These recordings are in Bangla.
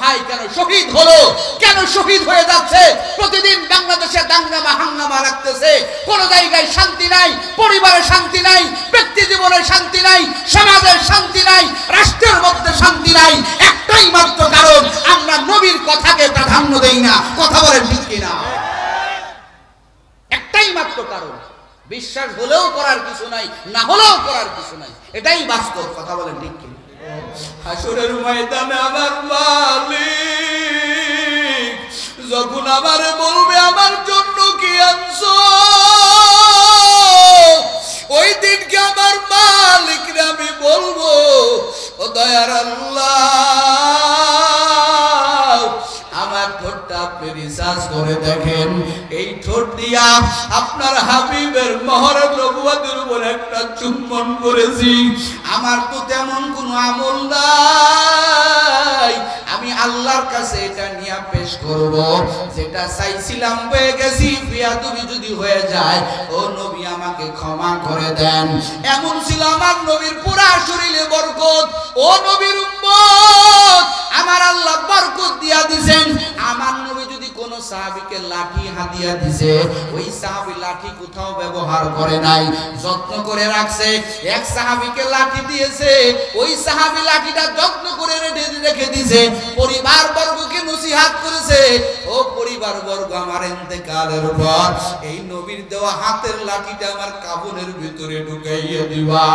ভাই কেন শহীদ হলো, কেন শহীদ হয়ে যাচ্ছে? প্রতিদিন বাংলাদেশে দাঙ্গামা হাঙ্গামা লাগতেছে, কোন জায়গায় শান্তি নাই, পরিবারে শান্তি নাই, ব্যক্তি জীবনে শান্তি নাই, সমাজের শান্তি নাই, রাষ্ট্রের মধ্যে শান্তি নাই। একটাই মাত্র কারণ, আমরা নবীর কথাকে প্রাধান্য দেই না। কথা বলেন ঠিক কিনা? একটাই মাত্র কারণ, বিশ্বাস হলেও করার কিছু নাই, না হলেও করার কিছু নাই, এটাই বাস্তব। কথা বলেন ঠিক কিনা? হাসরের ময়দানে আমার মালিক যখন আমারে বলবে আমার জন্য কি আনছো, ওই দিনকে আমার মালিকরে আমি বলবো, ও দয়ার আল্লাহ, আমার ঠোঁটটা আপনি রিসার্চ করে দেখেন, এই ঠোঁট দিয়া আপনার হাবিবের মহরত নবুয়তের উপর একটা চুম্বন করেছি। আমার তো তেমন কোনো আমল নাই, আমি আল্লাহর কাছে এটা নিয়ে পেশ করব। যেটা চাইছিলাম পেয়ে গেছি, বিয়াদবি যদি হয়ে যায়, ও নবী আমাকে ক্ষমা করে দেন। এমন ছিল আমার নবীর পুরা শরীরে বরকত। ও নবীর উম্মত, আমার আল্লাহ বরকত দিয়া দিবেন। আমার নবী যদি কোন সাহাবীকে লাঠি হাদিয়া দিছে, ওই সাহাবী লাঠি কোথাও ব্যবহার করে নাই, যত্ন করে রাখছে। এক সাহাবীকে লাঠি দিয়েছে, ওই সাহাবী লাঠিটা যত্ন করে রেখে দিয়েছে। পরিবার বর্গকে নসিহত করেছে, ও পরিবার বর্গ, আমার ইন্তেকালের পর এই নবীর দেওয়া হাতের লাঠিটা আমার কাফনের ভিতরে ঢুকাইয়া দিবা,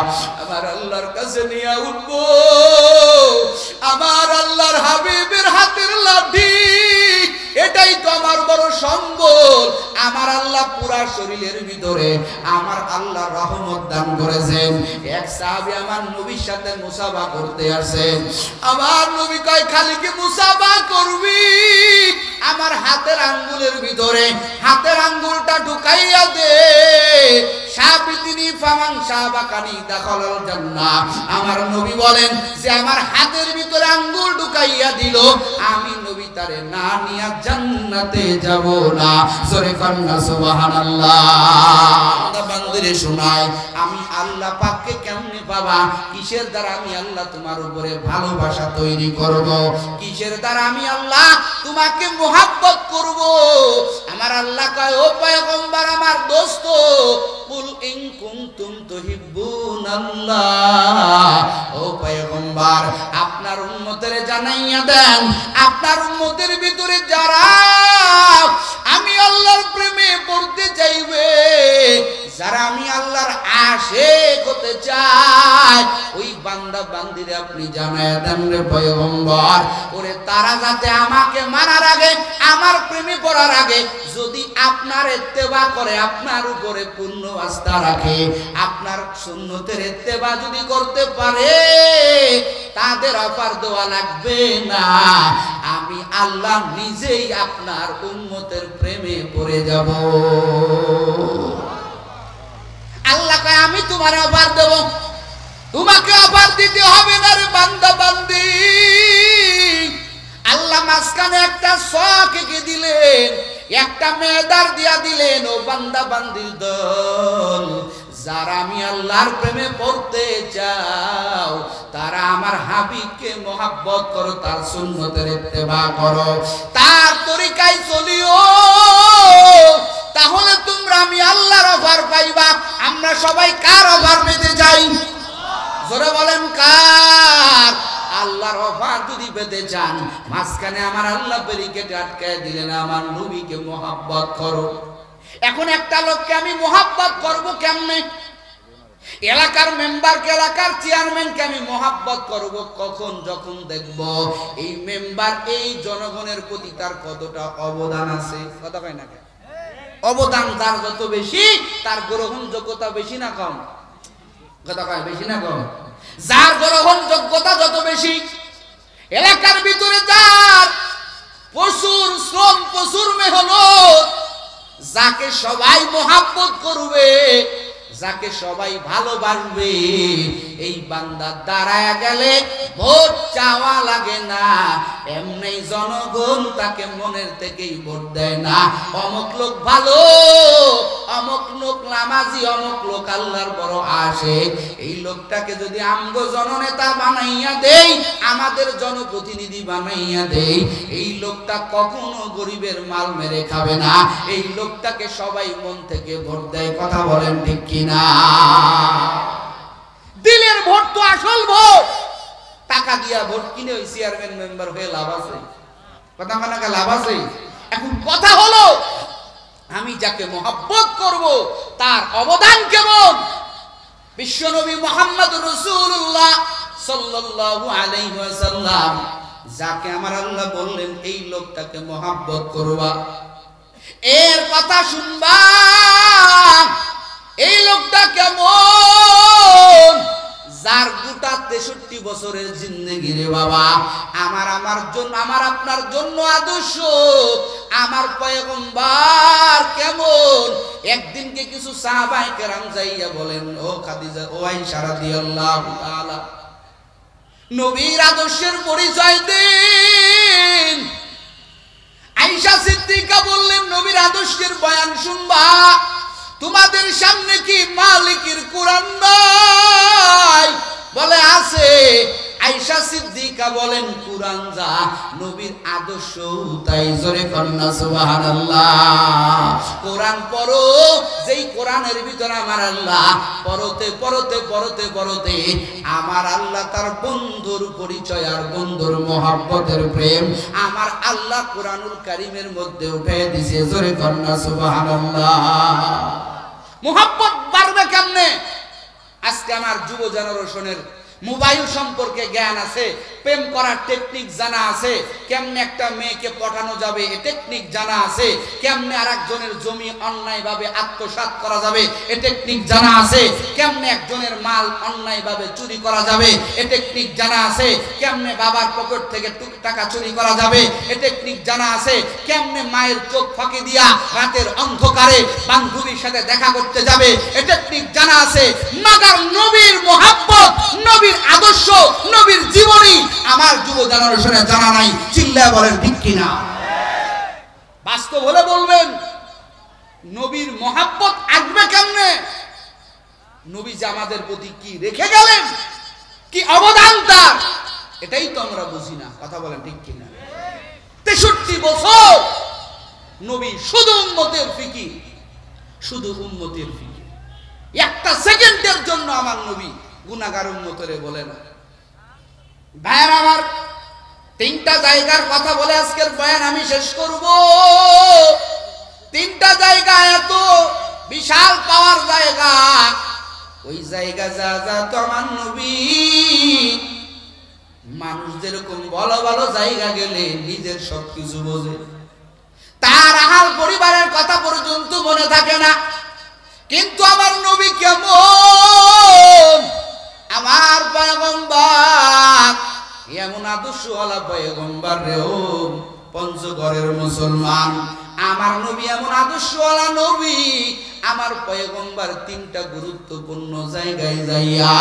আমার আল্লাহর কাছে নিয়ে উঠবো। আমার আল্লাহর হাবিবের হাতের লাঠি, এটাই তো আমার বড় সম্বল। আমার আল্লাহ পুরা শরীরের ভিতরে আমার আল্লাহ রহমত দান করেছেন। এক সাহাবী আমার নবীর সাথে মুসাফা করতে আসেন। আমার নবী কয়, খালি কি মুসাফা করবি? আমার হাতের আঙ্গুলের ভিতরে হাতের আঙ্গুলটা ঢুকাইয়া দে। সাবিতিনি ফামান সাবাকানি দাখালাল জান্নাহ। আমার নবী বলেন যে আমার হাতের ভিতরে আঙ্গুল ঢুকাইয়া দিল, আমি নবী তারে না নিয়া জান্নাতে যাব না। জোরে কন্না সুবহানাল্লাহ। বান্দিরে শোনায়, আমি আল্লাহ পাককে কেমনে পাবা? কিসের দ্বারা আমি আল্লাহ তোমার উপরে ভালোবাসা তৈরি করব? কিসের দ্বারা আমি আল্লাহ তোমাকে মোহাব্বত করব? আমার আল্লাহ কয়, ও পয়গম্বর, আমার দোস্ত, কুল ইন কুনতুম তুহিব্বুনাল্লাহ। ও পয়গম্বর, আপনার উম্মতের জানাইয়া দেন, আপনার উম্মতের ভিতরে যারা আমি আল্লাহর প্রেমে পড়তে চাইবে, যারা আমি আল্লাহর আশিক হতে চায়, ওই বান্দা বান্দিরে আপনি জানায়া দেন রে পয়গম্বর, ওরে তারা যাতে আমাকে মানার আগে, আমার প্রেমে পড়ার আগে যদি আপনার ইত্তেবা করে, আপনার উপরে পূর্ণ আস্থা রাখে, আপনার সুন্নতের ইত্তেবা যদি করতে পারে, তাদের অফার দেওয়া লাগবে না। আমি আল্লাহ নিজেই আপনার উম্মতের প্রেমে পড়ে যাব। আল্লাহ কয়, আমি তোমার অফার দেব, তোমাকে অফার দিতে হবে না রে বান্দা বান্দি। আল্লাহ মাঝখানে একটা শখ এঁকে দিলেন, একটা মেয়েদার দিয়া দিলেন। ও বান্দা বান্দির দল, যারা আমি আল্লাহর প্রেমে পড়তে চাও, তারা আমার হাবিবকে মোহাব্বত করো, তার সুন্নতের ইত্তেবা করো, তার তরিকায় চলিও, তাহলে তোমরা আমি আল্লাহর অফার পাইবা। আমরা সবাই কার অফার পেতে চাই? জোরে বলেন, কার? আল্লাহর অফার যদি পেতে চান, মাঝখানে আমার আল্লাহ ব্যারিকেড আটকায় দিলেন, আমার নবীকে মোহাব্বত করো। এখন একটা লোককে আমি মোহাব্বত করব কেমনে? এলাকার মেম্বারকে, এলাকার চেয়ারম্যানকে আমি মোহাব্বত করব কখন? যখন দেখব এই মেম্বার এই জনগণের প্রতি তার কতটা অবদান আছে। কথা কয় না? অবদান তার যত বেশি, তার গ্রহণযোগ্যতা বেশি না কম? কথা কয় বেশি না কম? যার গ্রহণযোগ্যতা যত বেশি, এলাকার ভিতরে যার প্রচুর শ্রম, প্রচুর মেহনত, যাকে সবাই মোহাব্বত করবে, যাকে সবাই ভালোবাসবে, এই বান্দা দাঁড়ায় গেলে ভোট চাওয়া লাগে না, এমনি জনগণ তাকে মনের থেকেই ভোট দেয় না। অমুক লোক ভালো, অমুক লোক নামাজি, অমুক লোক আল্লাহর বড় আশিক, এই লোকটাকে যদি আমগো জননেতা বানাইয়া দেই, আমাদের জনপ্রতিনিধি বানাইয়া দেই, এই লোকটা কখনো গরিবের মাল মেরে খাবে না, এই লোকটাকে সবাই মন থেকে ভোট দেয়। কথা বলেন ঠিক কিনা? দিলের ভোট তো আসল ভোট। টাকা দিয়া ভোট কিনে ওই চেয়ারম্যান মেম্বার হয়ে লাভ আছে? কথা কানাকা লাভ আছে? এখন কথা হলো, আমি যাকে মহব্বত করব তার অবদান কেমন? বিশ্বনবী মুহাম্মদ রাসূলুল্লাহ সাল্লাল্লাহু আলাইহি ওয়াসাল্লাম যাকে আমার আল্লাহ বললেন এই লোকটাকে মহব্বত করবা, এর কথা শুনবা, এই লোকটা কেমন? যার গোটা 63 বছরের জিন্দেগি রে বাবা আমার জন্য, আমার আপনার জন্য আদর্শ। আমার পয়গম্বর কেমন? একদিনকে কিছু সাহাবায়ে কেরাম যাইয়া বলেন, ও খাদিজা, ও আয়েশা রাদিয়াল্লাহু তাআলা, নবীর আদর্শের পরিচয় দিন। আয়েশা সিদ্দিকা বললেন, নবীর আদর্শের বয়ান শুনবা, তোমাদের সামনে কি মালিকের কোরআন নাই? বলে আছে। আয়েশা সিদ্দিকা বলেন, কোরআন যা নবীর আদর্শ তাই। জোরে কন্না সুবহানাল্লাহ। কোরআন পড়ো, যেই কোরআনের ভিতরে আমার আল্লাহ পড়তে পড়তে পড়তে পড়তে আমার আল্লাহ তার বন্ধুর পরিচয় আর বন্ধুর মহব্বতের প্রেম আমার আল্লাহ কোরআনুল কারীমের মধ্যে উঠে দিয়েছে। জোরে কন্না সুবহানাল্লাহ। মহব্বত বাড়বে কেমনে? আজকে আমার যুব জেনারেশনের মোবাইল সম্পর্কে জ্ঞান আছে, প্রেম করার টেকনিক জানা আছে, কেমনে একটা মেয়েকে পটানো যাবে এ টেকনিক জানা আছে, কেমনে আরেকজনের জমি অন্যায়ভাবে আত্মসাৎ করা যাবে এ টেকনিক জানা আছে, কেমনে একজনের মাল অন্যায়ভাবে চুরি করা যাবে এ টেকনিক জানা আছে, কেমনে বাবার পকেট থেকে টাকা চুরি করা যাবে এ টেকনিক জানা আছে, কেমনে মায়ের চোখ ফাঁকি দিয়া রাতের অন্ধকারে বান্ধবীর সাথে দেখা করতে যাবে এ টেকনিক জানা আছে। মাগার নবীর মহব্বত, নবীর আদর্শ, নবীর জীবনী আমার যুব জেনারেশনে জানা নাই। চিল্লায় বলেন ঠিক কিনা? বাস্তব হলে বলবেন, নবীর মহব্বত আসবে কেমনে? নবী যে আমাদের প্রতি কি রেখে গেলেন, কি অবদান তার, এটাই তো আমরা বুঝি না। কথা বলেন ঠিক কিনা? 63 বছর নবী শুধু উম্মতের ফিকির, শুধু উম্মতের ফিকির। একটা সেকেন্ডের জন্য আমার নবী গুনাহগার উম্মতরে বলে না। ভাইয়ের আমার, 3টা জায়গার কথা বলে আজকের বয়ান আমি শেষ করব। 3টা জায়গা এত বিশাল পাওয়ার জায়গা, ওই জায়গা যা যা তো আমার নবী, মানুষ যেরকম ভালো ভালো জায়গা গেলে নিজের সবকিছু বোঝে, তার আহাল পরিবারের কথা পর্যন্ত মনে থাকে না। কিন্তু আমার নবী কেমন? আমার পয়গম্বর এমন আদর্শওয়ালা পয়গম্বর রে, ও পঞ্চগড়ের মুসলমান, আমার নবী এমন আদর্শওয়ালা নবী। আমার পয়গম্বর 3টা গুরুত্বপূর্ণ জায়গায় যাইয়া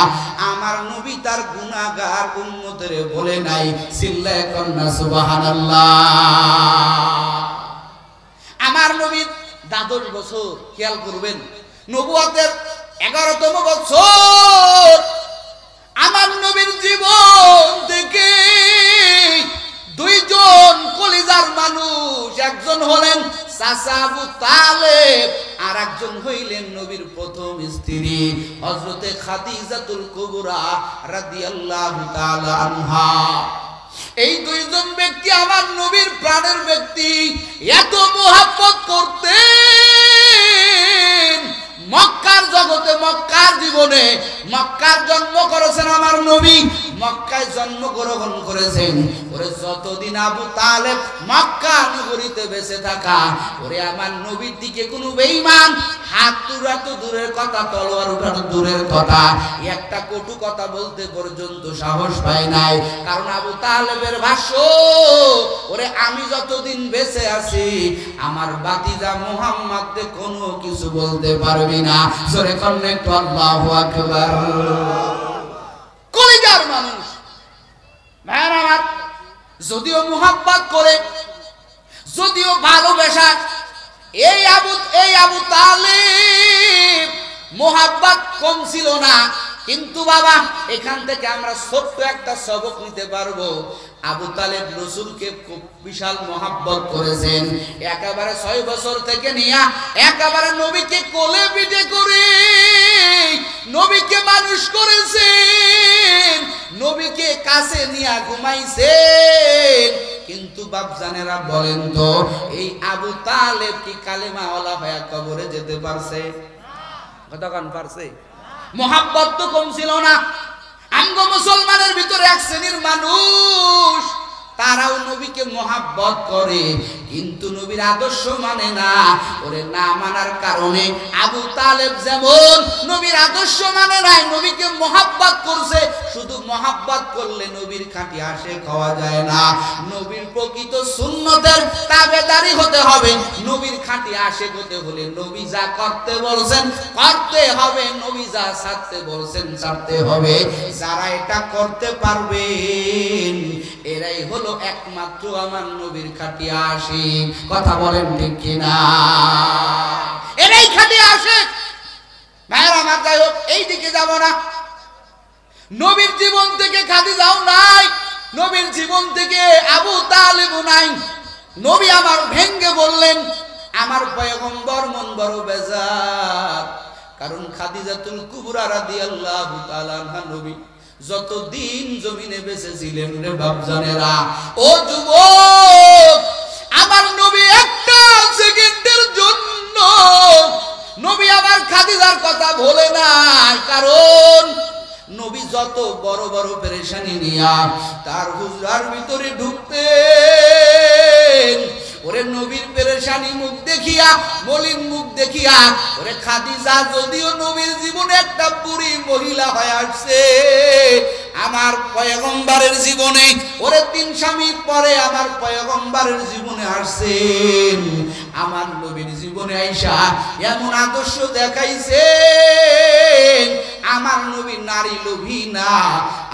আমার নবী তার গুনাহগার উম্মতের বলে নাই। চিল্লায় কন্না সুবহানাল্লাহ। আমার নবীর 10 বছর, খেয়াল করবেন, নবুয়তের 11তম বছর আমার নবীর জীবন থেকে 2জন কলিজার মানুষ, একজন হলেন চাচা আবু তালেব, আর একজন হইলেন নবীর প্রথম স্ত্রী হযরতে খাদিজাতুল কুবরা রাদিয়াল্লাহু তাআলা আনহা। এই 2জন ব্যক্তি আমার নবীর প্রাণের ব্যক্তি, এত মহব্বত করতেন। মক্কার জগতে, মক্কার জীবনে, মক্কার জন্ম করেছেন আমার নবী, মক্কায় জন্মগ্রহণ করেছেন। ওরে যতদিন আবু তালেব মক্কা নগরীতে বেঁচে থাকা, ওরে আমার নবীর দিকে কোনো বেঈমান হাত তুলা তো দূরের কথা, তলোয়ার উঠানো দূরের কথা, একটা কটু কথা বলতে পর্যন্ত সাহস পায় নাই। কারণ আবু তালেবের ভাষ্য, ওরে আমি যতদিন বেঁচে আছি আমার ভাতিজা মুহাম্মদকে কোনো কিছু বলতে পারবি না। জোরে কন্নে একটু আল্লাহু আকবার। কলিজার মানুষ ভাইরা আমার, যদিও মুহাব্বত করে, যদিও ভালোবাসা, এই আবু তালিব মোহাব্বত কম ছিল না, কিন্তু বাবা এখান থেকে আমরা ছোট্ট একটা সবক নিতে পারবো। আবু তালেব রাসূলকে খুব বিশাল মোহাব্বত করেছেন, একেবারে 6 বছর থেকে নিয়ে একেবারে নবীকে কোলে পিঠে করে নবীকে মানুষ করেছেন, নবীকে কাছে নিয়ে ঘুমাইছেন। কিন্তু বাপজানেরা বলেন তো, এই আবু তালেব কি কালেমাওয়ালা হয়ে কবরে যেতে পারছে? কতক্ষণ পারছে? মোহাব্বত তো কম ছিল না। আমগো মুসলমানের ভিতরে এক শ্রেণীর মানুষ, তারাও নবীকে মোহাব্বত করে, কিন্তু নবীর আদর্শ মানে না। ওরে না মানার কারণে আবু তালেব যেমন নবীর আদর্শ মানে নাই, নবীকে মোহাব্বত করছে। শুধু মোহাব্বত করলে নবীর খাঁটি আশিক হওয়া যায় না, নবীর প্রকৃত সুন্নতের তাবেদারি হতে হবে। নবীর খাঁটি আশিক হতে হলে নবী যা করতে বলছেন করতে হবে, নবী যা ছাড়তে বলছেন ছাড়তে হবে। যারা এটা করতে পারবেন এরাই হলো একমাত্র আমার নবীর খাঁটি আশিক। কথা বলেন ঠিক কিনা? এরাই খাঁটি আশিক। ভাইরা আমার, যাই হোক, এই দিকে যাব না। নবীর জীবন থেকে খাদিজাও নাই, নবীর জীবন থেকে আবু তালিবও নাই। নবী আমার ভেঙ্গে বললেন, আমার পয়গম্বর মন বড় বেজার, কারণ খাদিজাতুল কুবরা রাদিয়াল্লাহু তাআলা আনহা নবী যতদিন জমিনে বেঁচে ছিলেন রে বাপজানেরা, ও যুবক, আমার নবী একটা সেকেন্ডের জন্য নবী আমার খাদিজার কথা বলে নাই। কারণ নবী যত বড় বড় পেরেশানি নিয়া তার হুজরার ভিতরে ঢুকতেন, ওরে নবীর পেরেশানি মুখ দেখিয়া, মলিন মুখ দেখিয়া, ওরে খাদিজা যদিও নবীর জীবনে একটা বুড়ি মহিলা হয়ে আসছে, আমার পয়গম্বরের জীবনে ওরে 3 স্বামীর পরে আমার পয়গম্বরের জীবনে আসছেন। আমার নবীর জীবনে আইসা এমন আদর্শ দেখাইছেন, আমার নবী নারী লোভী না।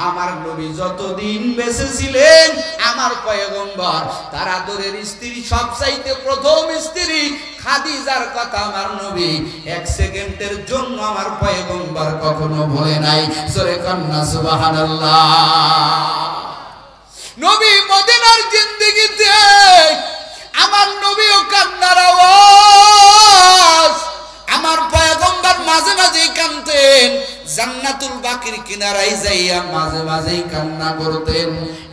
আমার নবী যতদিন বেঁচে ছিলেন, আমার পয়গম্বর তার আদরের স্ত্রী, সবচাইতে প্রথম স্ত্রী খাদিজার কথা আমার নবী 1 সেকেন্ডের জন্য আমার পয়গম্বর কখনো ভুলে নাই। জোরে কন্না সুবহানাল্লাহ। নবী মদিনার জিন্দেগিতে আমার নবীও কান্নার আওয়াজ, আমার পয়গম্বর মাঝে মাঝেই কাঁদতেন, জান্নাতুল বাকির কিনারায় যাইয়া মাঝে মাঝেই কান্না করতেন।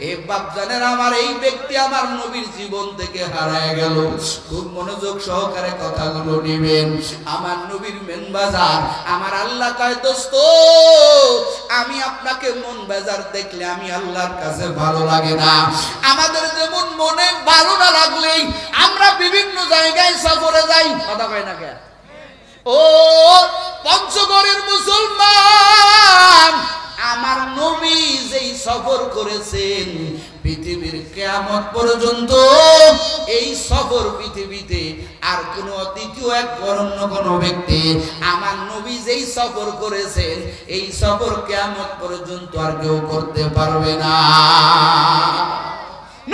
এই বাপজানের আমার এই ব্যক্তি আমার নবীর জীবন থেকে হারায় গেল। খুব মনোযোগ সহকারে কথাগুলো নেবেন। আমার নবীর মেন বাজার, আমার আল্লাহ কয়, দোস্ত, আমি আপনাকে মন বাজার দেখলে আমি আল্লাহর কাছে ভালো লাগে না। আমাদের যেমন মনে ভালো না লাগলেই আমরা বিভিন্ন জায়গায় সফরে যাই। কথা কয় না কে? ও পঞ্চগড়ের মুসলমান, আমার নবী যেই সফর করেছেন, পৃথিবীর কিয়ামত পর্যন্ত এই সফর পৃথিবীতে আর কোন দ্বিতীয় এক অন্য কোন ব্যক্তি আমার নবী যেই সফর করেছেন, এই সফর কিয়ামত পর্যন্ত আর কেউ করতে পারবে না।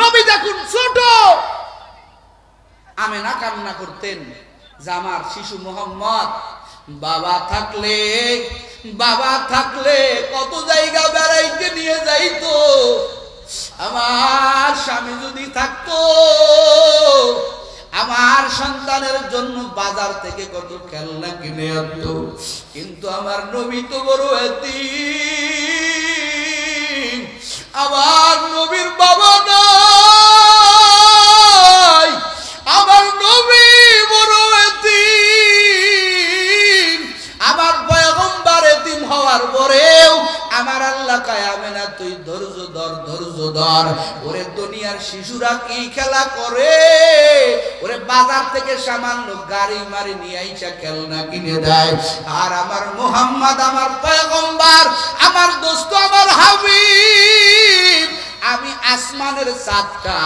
নবী দেখুন ছোট, আমেনা কান্না করতেন যে আমার শিশু মোহাম্মদ বাবা থাকলে কত জায়গা বেড়াইতে নিয়ে যাইতো, আমার স্বামী যদি থাকতো আমার সন্তানের জন্য বাজার থেকে কত খেলনা কিনে আনতো। কিন্তু আমার নবী তো বড় এতিম, আমার নবীর বাবা নাই, আমার নবী বড় এতিম। আমার পয়গম্বর এতিম হওয়ার পরেও আমার আল্লাহ কয়, আমেনা তুই ধৈর্য ধর। ওরে দুনিয়ার শিশুরা কি খেলা করে, ওরে বাজার থেকে সামান্য গাড়ি মারি নিয়ে আইসা খেলনা কিনে দেয়। আর আমার মুহাম্মদ, আমার পয়গম্বর, আমার দোস্ত, আমার হাবিব, আমি আসমানের চাঁদটা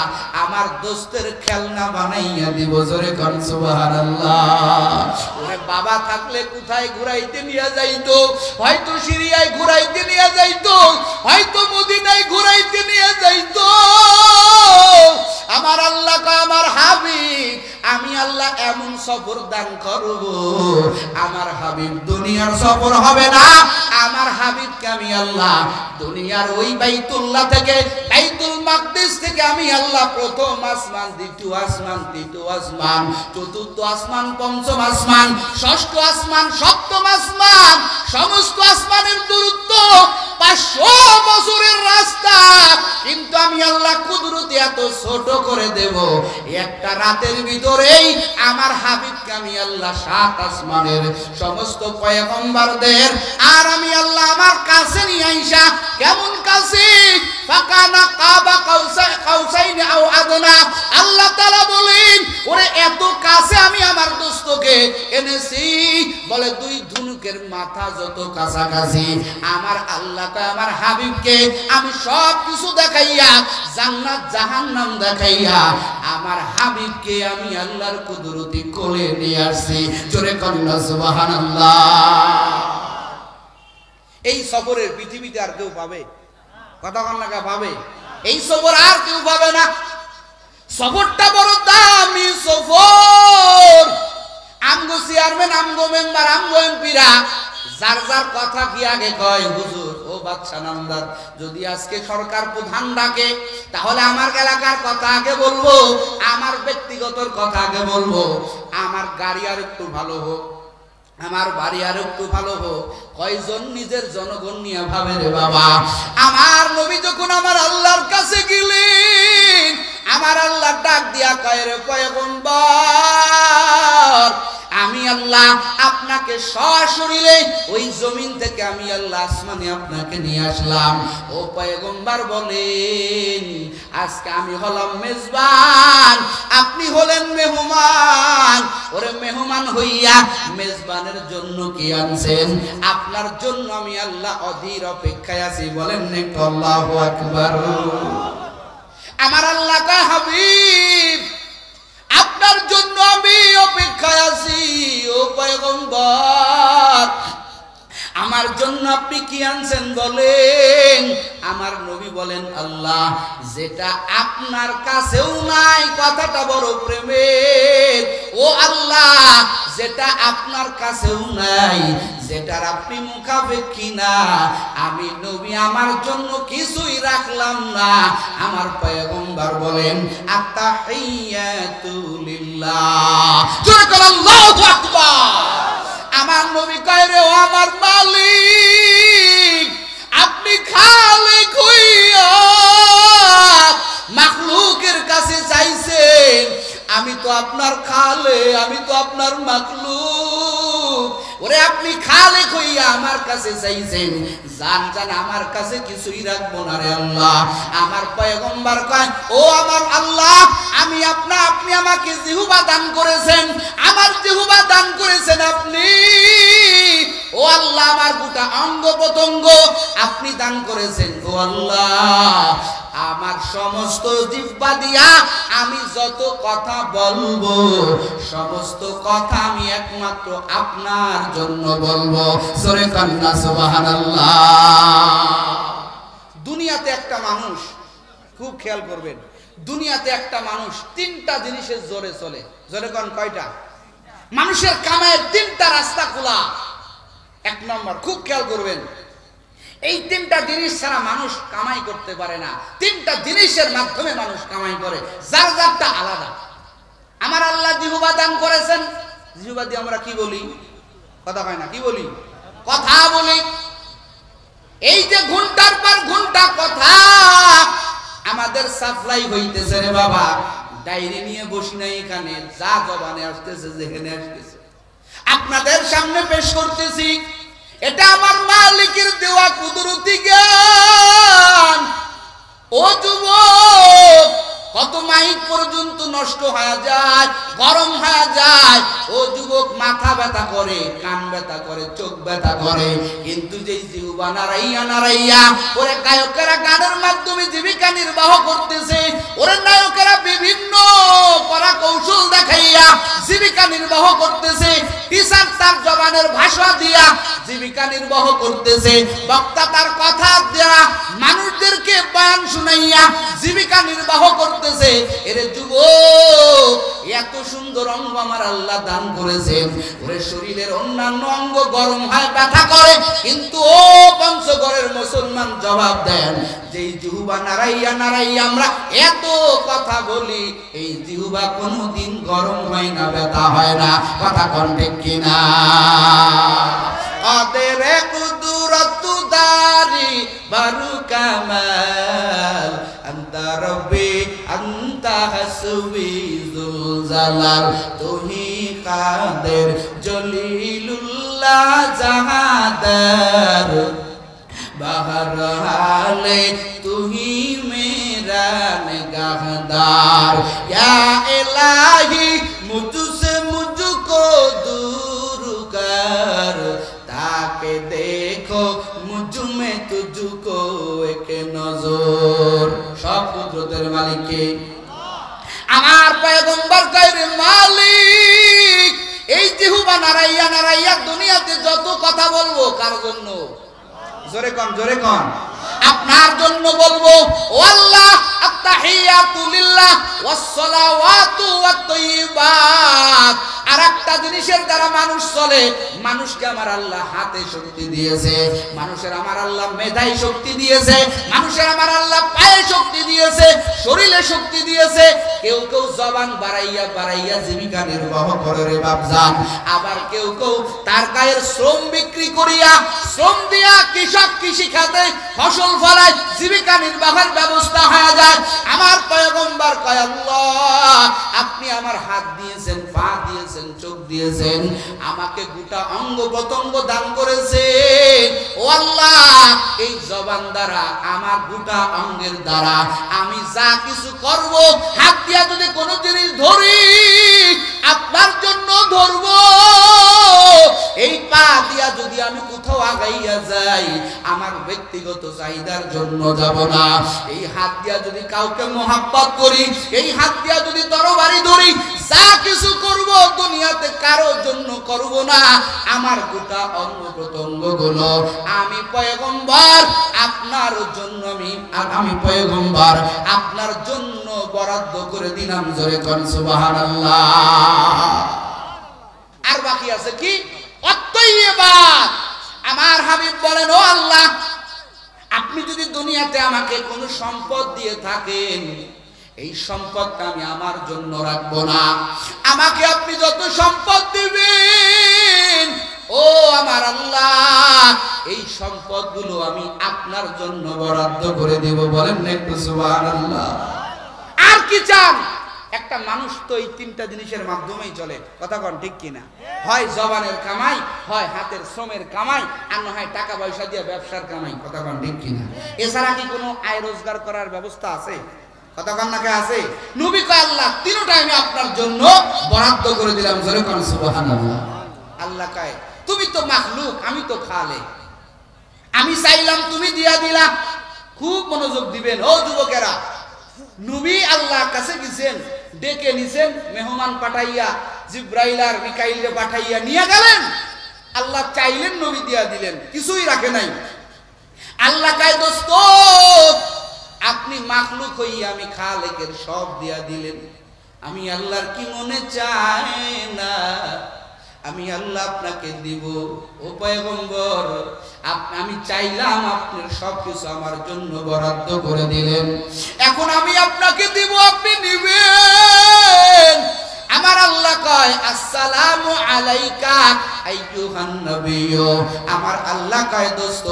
আমার দোস্তের খেলনা বানাইয়া দিব। জোরে কোন সুবহানাল্লাহ। ওরে বাবা থাকলে কোথায় ঘুরাইতে নিয়ে যাইতো, হয়তো সিরিয়ায় ঘুরাইতে নিয়ে যাইতো, হয়তো মদিনায় ঘুরাইতে নিয়ে যাইতো। আমার আল্লাহ কয়, আমার হাবিব, আমি আল্লাহ এমন সফর দান করব আমার হাবিব দুনিয়ার সফর হবে না, আমার হাবিবকে আমি আল্লাহ দুনিয়ার ওই বাইতুল্লাহ থেকে বাইতুল মাকদিস থেকে আমি আল্লাহ প্রথম আসমান, দ্বিতীয় আসমান, তৃতীয় আসমান, চতুর্থ আসমান, পঞ্চম আসমান, ষষ্ঠ আসমান, সপ্তম আসমান, সমস্ত আসমানের দূরত্ব 500 বছরের রাস্তা, কিন্তু আমি আল্লাহ কুদরতে এত ছোট করে দেব একটা রাতের ভিতরেই আমার হাবিবকে আমি আল্লাহ 7 আসমানের সমস্ত পয়গম্বরদের আর আমি আল্লাহ আমার কাছে নিয়ে আইসা, কেমন কাছে, ফাকানা কাবা কাউসাইন আও আদনা, আল্লাহ তাআলা বলেন ওরে এত কাছে আমি আমার দোস্তকে এনেছি, বলে 2 ধনুকের মাথা যত কাছাকাছি আমার আল্লাহকে আমার হাবিবকে আমি সব কিছু দেখাইয়া জান্নাত জাহান্নাম দেখাইয়া আমার হাবিবকে আমি আল্লাহর কুদরতি কোলে নিয়ে আসছি। জোরে কন্যা সুবহানাল্লাহ। এই সফরের পৃথিবীতে আর কেউ পাবে? কথা কন্যা পাবে? এই সফর আর কেউ পাবে না। সফরটা বড় দামি সফর। আমগো চেয়ারম্যান, আমগো মেম্বার, আমগো এমপিরা যার যার কথা কি আগে কয়, হুজুর ও বাদশা নামদার যদি আজকে সরকার প্রধান ডাকে তাহলে আমার এলাকার কথা আগে বলবো, আমার ব্যক্তিগতর কথা আগে বলবো, আমার গাড়ি আর একটু ভালো হোক, আমার বাড়ি আর একটু ভালো হোক। কয়জন নিজের জনগণ নিয়ে ভাবে রে বাবা। আমার নবী যখন আমার আল্লাহর কাছে গেলেন, আমার আল্লাহ ডাক দিয়া কয় রে পয়গম্বর, আমি আল্লাহ আপনাকে সশরীরে ওই জমিন থেকে আমি আল্লাহ আসমানে আপনাকে নিয়ে আসলাম। ও পয়গম্বর বলেন আজকে আমি হলাম মেজবান, আপনি হলেন মেহমান। ওরে মেহমান হইয়া মেজবানের জন্য কি আনছেন? আপনার জন্য আমি আল্লাহ অধীর অপেক্ষায় আছি। বলেন একটু আল্লাহু আকবার। আমার আল্লাহ কয় হাবিব আপনার জন্য আমি অপেক্ষায় আছি। ও পয়গম্বর আমার জন্য আপনি কি আনছেন বলেন? আমার নবী বলেন আল্লাহ যেটা আপনার কাছেও নাই, কথাটা বড় প্রেমের। ও আল্লাহ যেটা আপনার কাছেও নাই, যেটার আপনি মুখাপেক্ষী না, আমি নবী আমার জন্য কিছুই রাখলাম না। আমার পয়গম্বর বলেন আত্তাহিয়াতু লিল্লাহ। জোরে বলেন আল্লাহু আকবার। আমার নবী কয় রে ও আমার মালিক, আপনি খালিক হইয়া মাখলুকের কাছে চাইছেন, আমি তো আপনার খালে, আমি তো আপনার মাখলুক। ওরে আপনি খালিক হইয়া আমার কাছে চাইছেন, জান জান আমার কাছে কিছুই রাখবো না রে আল্লাহ। আমার পয়গম্বর কয় ও আমার আল্লাহ আমি আপনি আমাকে জিহ্বা দান করেছেন, আমার জিহ্বা দান করেছেন আপনি। ও আল্লাহ আমার গোটা অঙ্গ প্রত্যঙ্গ আপনি দান করেছেন। ও আল্লাহ আমার সমস্ত জিহ্বা দিয়া আমি যত কথা বলবো সমস্ত কথা আমি একমাত্র আপনার জন্য বলবো। সূরা কান্না সুবহানাল্লাহ। দুনিয়াতে একটা মানুষ, খুব খেয়াল করবেন, দুনিয়াতে একটা মানুষ 3টা জিনিসের জোরে চলে। জোরে কোন কয়টা? মানুষের কামাইয়ের 3টা রাস্তা খোলা। 1 নম্বর, খুব খেয়াল করবেন, এই 3টা জিনিস ছাড়া মানুষ কামাই করতে পারে না। 3টা জিনিসের মাধ্যমে মানুষ কামাই করে, যার যারটা আলাদা। আমার আল্লাহ জিহ্বা দান করেছেন, জিহ্বা দিয়ে আমরা কি বলি? কথা হয় না, কি বলি? কথা বলি। এই যে ঘন্টার পর ঘন্টা কথা আমাদের সাপ্লাই হইতেছে রে বাবা। ডায়েরি নিয়ে বসি নাই এখানে, যা জবানে আসতেছে যেখানে আসতেছে আপনাদের সামনে পেশ করতেছি। এটা আমার মালিকের দেওয়া কুদরতি জ্ঞান। ও যুবক, কত মাইক পর্যন্ত নষ্ট হয়ে যায়, গরম হয়ে যায়। ও যুবক, মাথা ব্যথা করে, কান ব্যথা করে, চোখ ব্যথা করে, কিন্তু যেই জিহ্বা নাড়াইয়া নাড়াইয়া ওরে গায়কেরা গানের মাধ্যমে জীবিকা নির্বাহ করতেছে, ওরে নায়কেরা বিভিন্ন কলা কৌশল দেখাইয়া জীবিকা নির্বাহ করতেছে, টিচার তার জবানের ভাষা দিয়া জীবিকা নির্বাহ করতেছে, বক্তা তার কথা দিয়া মানুষদেরকে বয়ান শুনাইয়া জীবিকা নির্বাহ করতেছে। এরে যুবক, এত সুন্দর অঙ্গ আমার আল্লাহ দান করেছেন, ওরে শরীরের অন্যান্য অঙ্গ গরম হয়, ব্যথা করে, কিন্তু ও পঞ্চগড়ের মুসলমান জবাব দেন, যেই জিহ্বা নাড়াইয়া নাড়াইয়া আমরা এত কথা বলি, এই জিহ্বা কোনোদিন গরম হয় না, ব্যথা হয় না। কথা কোন ঠিক কিনা? কাদের কুদরত দারি বারু কামাল আনতা রব্বি আনতা হাসবি যুল জালাল, তুহি কাদের জলিলুল্লাহ জাহাদার, बहरहाल तू ही मेरा निगाहदार, या इलाही मुझसे मुझको दूर कर, ताकि देखो मुझ में तुझको एक नजर। सब कुदरतेर मालिक के আমার পয়গম্বর কইর মালিক, এই জিহ্বা নারাইয়া নারাইয়া দুনিয়াতে যত কথা বলবো কার জন্য? জোরে কোন, জোরে কোন। আপনার জন্য বলবো। ও আল্লাহ, আত্তাহিয়াতু লিল্লাহ ওয়াস সালাওয়াতু ওয়াত তাইয়্যিবাত। আরেকটা জিনিসের দ্বারা মানুষ চলে, মানুষকে আমার আল্লাহ হাতে শক্তি দিয়েছে, মানুষের আমার আল্লাহ মেধায় শক্তি দিয়েছে, মানুষের আমার আল্লাহ পায়ে শক্তি দিয়েছে, শরীরে শক্তি দিয়েছে। কেউ কেউ জবান বাড়াইয়া বাড়াইয়া জীবিকা নির্বাহ করে রে বাপজান, আবার কেউ কেউ তার গায়ের শ্রম বিক্রি করিয়া, শ্রম দিয়া কৃষক কৃষি খাতে ফসল ফলায়, জীবিকা নির্বাহের ব্যবস্থা হয়ে যায়। আমার পয়গম্বর কয়, আল্লাহ আপনি আমার হাত দিয়েছেন, পা দিয়েছেন, চোখ দিয়েছেন, আমাকে গোটা অঙ্গ প্রত্যঙ্গ দান করেছেন। ও আল্লাহ, এই জবান দ্বারা, আমার গোটা অঙ্গের দ্বারা আমি যা কিছু করব, হাত দিয়া যদি কোনো জিনিস ধরি আপনার জন্য ধরব, এই পা দিয়া যদি আমি কোথাও আগাইয়া যাই আমার ব্যক্তিগত চাহিদার জন্য যাব না, এই হাত দিয়া যদি কাউকে মোহাব্বত করি, এই হাত দিয়া যদি তরবারি ধরি, যা কিছু করব দুনিয়াতে কারোর জন্য করব না, আমার গোটা অঙ্গ প্রত্যঙ্গ গুলো আমি পয়গম্বর আপনার জন্য, আমি পয়গম্বর আপনার জন্য বরাদ্দ করে দিলাম। জোরে কোন সুবহানাল্লাহ। আর বাকি আছে কি? অত্তইবাত। আমার হাবিব বলেন, ও আল্লাহ আপনি যদি দুনিয়াতে আমাকে কোনো সম্পদ দিয়ে থাকেন, এই সম্পদটা আমি আমার জন্য রাখবো না, আমাকে আপনি যত সম্পদ দিবেন, ও আমার আল্লাহ এই সম্পদগুলো আমি আপনার জন্য বরাদ্দ করে দেব। বলেন না একটু সুবহানাল্লাহ। আর কি চান? একটা মানুষ তো এই তিনটা জিনিসের মাধ্যমেই চলে। কথা কোন ঠিক কিনা? হয় জবানের কামাই, হয় হাতের শ্রমের কামাই, আর না হয় টাকা পয়সা দিয়ে ব্যবসার কামাই। কথা কোন ঠিক কিনা? এছাড়া কি কোনো আয় রোজগার করার ব্যবস্থা আছে? কথা কোন নাকি আছে? নবী কয়, আল্লাহ তিনটা আমি আপনার জন্য বরাদ্দ করে দিলাম। জোরে কোন সুবহানাল্লাহ। আল্লাহ কয়, তুমি তো মাখলুক, আমি তো খালেক, আমি চাইলাম তুমি দিয়া দিলা। খুব মনোযোগ দিবেন ও যুবকেরা। নবী আল্লাহর কাছে গেছেন, ডেকে নিছেন, মেহমান পাঠাইয়া জিব্রাইল আর মিকাইলকে পাঠাইয়া নিয়ে গেলেন। আল্লাহ চাইলেন, নবী দিয়া দিলেন, কিছুই রাখে নাই। আল্লাহ কয়, দোস্ত আপনি মাখলুক হইয়া আমি খালেকের সব দিয়া দিলেন, আমি আল্লাহর কি মনে চায় না, আমি আল্লাহ আপনাকে দিব। ও পয়গম্বর, আমি চাইলাম আপনার সবকিছু আমার জন্য বরাদ্দ করে দিলেন, এখন আমি আপনাকে দিব, আপনি নিবেন। আমার আল্লাহ কয়, আসসালামু আলাইকা আইয়ুহান নবিয়্যু। আমার আল্লাহ কয়, দোস্ত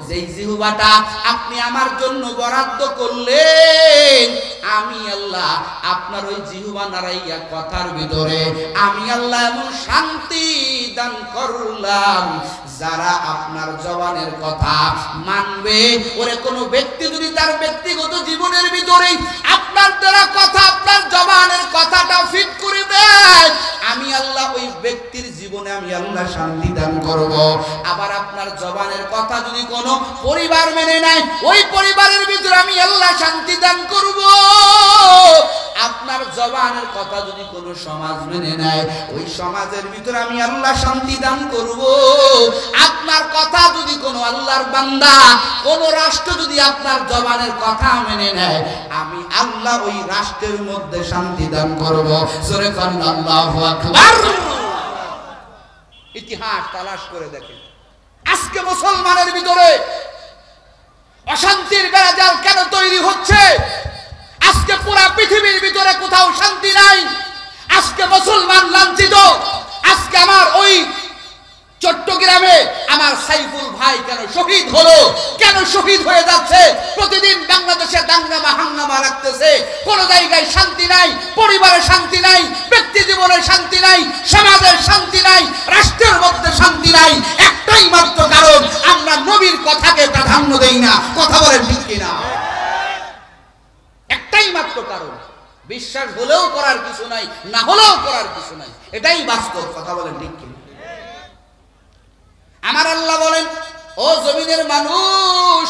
যেই জিহ্বাটা আপনি আমার জন্য বরাদ্দ করলেন, আমি আল্লাহ আপনার ওই জিহ্বা নাড়াইয়া কথার ভিতরে আমি আল্লাহ এমন শান্তি দান করলাম, যারা আপনার জবানের কথা মানবে, ওরে কোনো ব্যক্তি যদি তার ব্যক্তিগত জীবনের ভিতরে আপনার দ্বারা কথা, আপনার জবানের কথাটা ফিট করে দেয়, আমি আল্লাহ ওই ব্যক্তির জীবনে আমি আল্লাহ শান্তি দান করব। আবার আপনার জবানের কথা যদি কোনো পরিবার মেনে নেয়, ওই পরিবারের ভিতরে আমি আল্লাহ শান্তি দান করব। আপনার জবানের কথা যদি কোনো সমাজ মেনে নেয়, ওই সমাজের ভিতরে আমি আল্লাহ শান্তি দান করব। আপনার কথা যদি কোনো আল্লাহর বান্দা, কোন রাষ্ট্র যদি আপনার জবানের কথা মেনে নেয়, আমি আল্লাহ ওই রাষ্ট্রের মধ্যে শান্তি দান করব। জোরে বলেন আল্লাহু আকবার। ইতিহাস তালাশ করে দেখেন, আজকে মুসলমানের ভিতরে অশান্তির বেড়াজাল কেন তৈরি হচ্ছে? আজকে পুরা পৃথিবীর ভিতরে কোথাও শান্তি নাই। আজকে মুসলমান লাঞ্ছিত। আজকে আমার ওই চট্টগ্রামে আমার সাইফুল ভাই কেন শহীদ হলো, কেন শহীদ হয়ে যাচ্ছে? প্রতিদিন বাংলাদেশে দাঙ্গামা হাঙ্গামা লাগতেছে, কোন জায়গায় শান্তি নাই, পরিবারে শান্তি নাই, ব্যক্তি জীবনে শান্তি নাই, সমাজের শান্তি নাই, রাষ্ট্রের মধ্যে শান্তি নাই। একটাই মাত্র কারণ, আমরা নবীর কথাকে প্রাধান্য দেই না। কথা বলেন ঠিক কিনা? একটাই মাত্র কারণ, বিশ্বাস হলেও করার কিছু নাই, না হলেও করার কিছু নাই। এটাই বাস্তব। কথা বলেন ঠিক কিনা? আমার আল্লাহ বলেন, ও জমিনের মানুষ,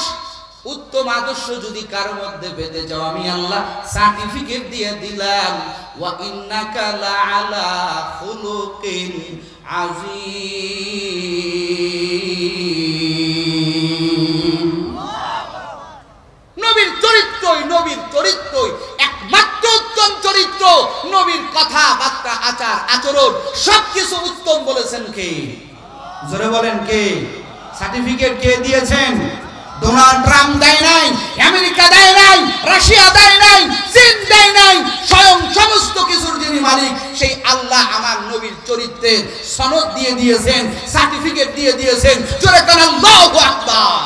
উত্তম আদর্শ যদি কারো মধ্যে বেঁধে যাও, আমি আল্লাহ সার্টিফিকেট দিয়ে দিলাম, ওয়া ইন্নাকা লাআলা খুলুকিন আযীম। নবীর চরিত্রই একমাত্র উত্তম চরিত্র। নবীর কথা বার্তা, আচার আচরণ সবকিছু উত্তম বলেছেন কে? জোরে বলেন কে? সার্টিফিকেট কে দিয়েছেন? ডোনাল্ড ট্রাম্প দেয় নাই, আমেরিকা দেয় নাই, রাশিয়া দেয় নাই, চীন দেয় নাই। স্বয়ং সমস্ত কিছুর যিনি মালিক, সেই আল্লাহ আমার নবীর চরিত্রের সনদ দিয়ে দিয়েছেন, সার্টিফিকেট দিয়ে দিয়েছেন। জোরে বলেন আল্লাহু আকবার।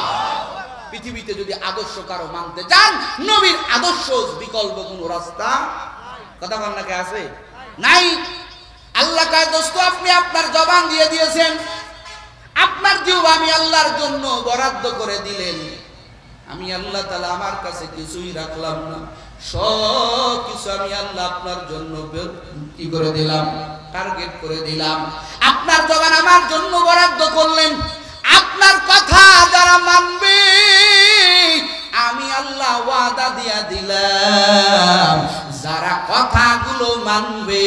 পৃথিবীতে যদি আদর্শ কারো মানতে চান, নবীর আদর্শ বিকল্প কোনো রাস্তা কথা বলনাকে আছে নাই। আল্লাহ কয়, দোস্ত আপনি আপনার জবান দিয়ে দিয়েছেন, আপনার জীব আমি আল্লাহর জন্য বরাদ্দ করে দিলেন। আমি আল্লাহ তাআলা আমার কাছে কিছুই রাখলাম না, সব কিছু আমি আল্লাহ আপনার জন্য কি করে দিলাম, টার্গেট করে দিলাম। আপনার জবান আমার জন্য বরাদ্দ করলেন। আপনার কথা যারা মানবে, আমি আল্লাহ ওয়াদা দিয়া দিলাম, যারা কথাগুলো মানবে